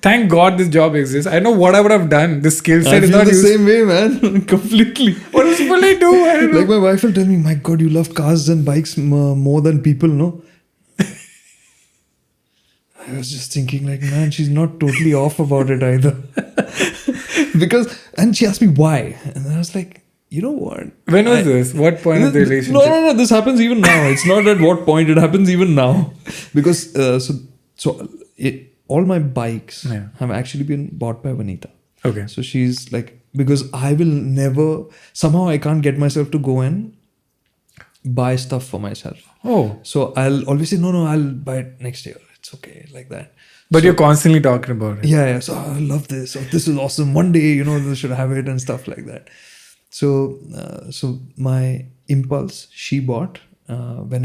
Thank God this job exists. I know what I would have done. The skill set I is feel not the used. same way, man. Completely. What does people do? I don't know. Like my wife will tell me, my God, you love cars and bikes more than people, no? I was just thinking like, man, she's not totally off about it either. And she asked me why. And I was like, you know what? When was this? What point of the relationship? No. This happens even now. It's not at what point. It happens even now. Because all my bikes have actually been bought by Vanita. Okay. So she's like, because I will never, somehow I can't get myself to go and buy stuff for myself. Oh. So I'll always say, no, I'll buy it next year. It's okay, like that. But you're constantly talking about it. Yeah. So I love this. Or this is awesome. One day, they should have it and stuff like that. So my Impulse, she bought when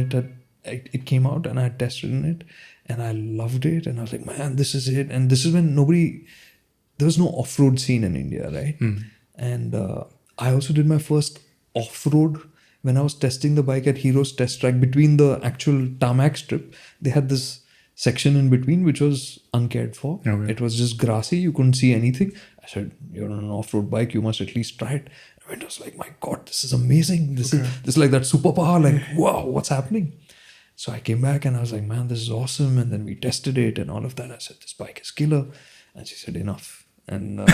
it came out, and I had tested in it, and I loved it, and I was like, man, this is it. And this is when there was no off-road scene in India, right? And I also did my first off-road when I was testing the bike at Hero's test track. Between the actual tarmac strip, they had this section in between which was uncared for. Okay. It was just grassy. You couldn't see anything. I said, you're on an off-road bike, you must at least try it. And I was like, my God, this is amazing. This is like that superpower. Like, wow, what's happening? So I came back and I was like, man, this is awesome. And then we tested it and all of that. I said, this bike is killer. And she said, enough. And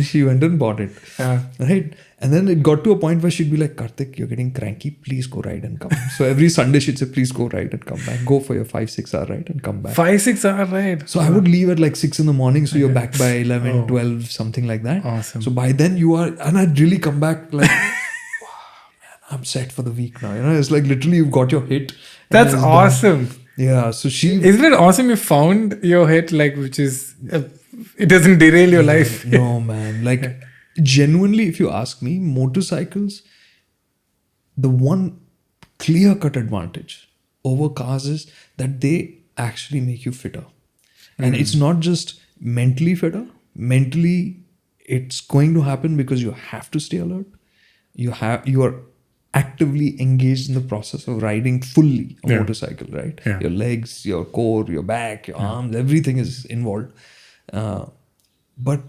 she went and bought it. Right? And then it got to a point where she'd be like, Kartik, you're getting cranky. Please go ride and come. So every Sunday she'd say, please go ride and come back. Go for your 5-6 hour ride and come back. 5-6 hour ride. So I would leave at like 6 in the morning. So you're back by 11, 12, something like that. Awesome. So by then you are, and I'd really come back like, wow, man, I'm set for the week now. It's like literally you've got your hit. That's awesome. Done. Yeah. So Isn't it awesome you found your hit, like, which is, it doesn't derail your life? No, man. Like, genuinely, if you ask me, motorcycles, the one clear-cut advantage over cars is that they actually make you fitter. And it's not just mentally fitter. Mentally, it's going to happen because you have to stay alert. You are actively engaged in the process of riding fully a motorcycle, right? Yeah. Your legs, your core, your back, your arms, everything is involved. But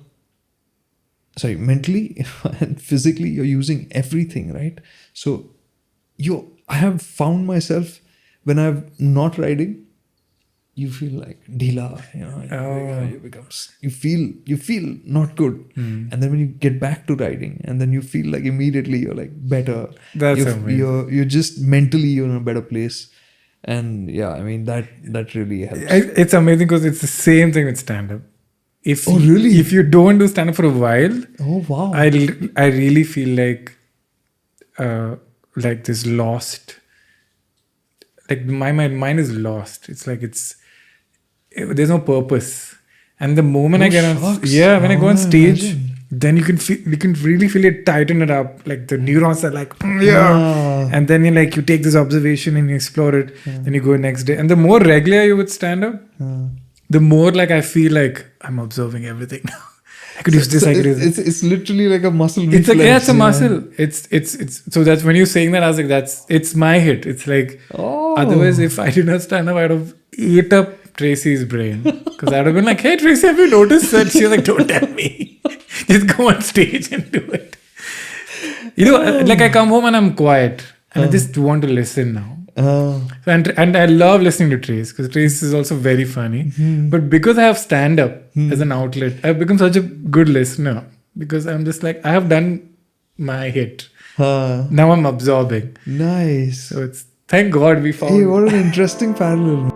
mentally and physically, you're using everything, right? So I have found myself when I'm not riding, you feel like dhila, you feel not good. And then when you get back to riding, and then you feel like immediately you're like better. That's amazing. You're just mentally you're in a better place. And yeah, I mean that really helps. It's amazing because it's the same thing with stand-up. Really? If you don't do stand-up for a while, oh wow, I really feel like this lost. Like my mind is lost. It's like there's no purpose. And the moment I get on, when I go on stage, then you can really feel it tighten it up. Like the neurons are like, and then you take this observation and you explore it. Then you go next day. And the more regular you would stand up, the more like I feel like I'm observing everything now. I could use this. It's literally like a muscle. It's like it's a muscle. It's so that's when you're saying that I was like it's my hit. It's like otherwise if I did not stand up, I'd have ate up Tracy's brain because I'd have been like, hey Tracy, have you noticed that? She's like, don't tell me. Just go on stage and do it. Like I come home and I'm quiet and I just want to listen now. And I love listening to Trace because Trace is also very funny. But because I have stand-up as an outlet, I've become such a good listener because I'm just like, I have done my hit. Now I'm absorbing. Nice. So thank God we found. Hey, what an interesting parallel.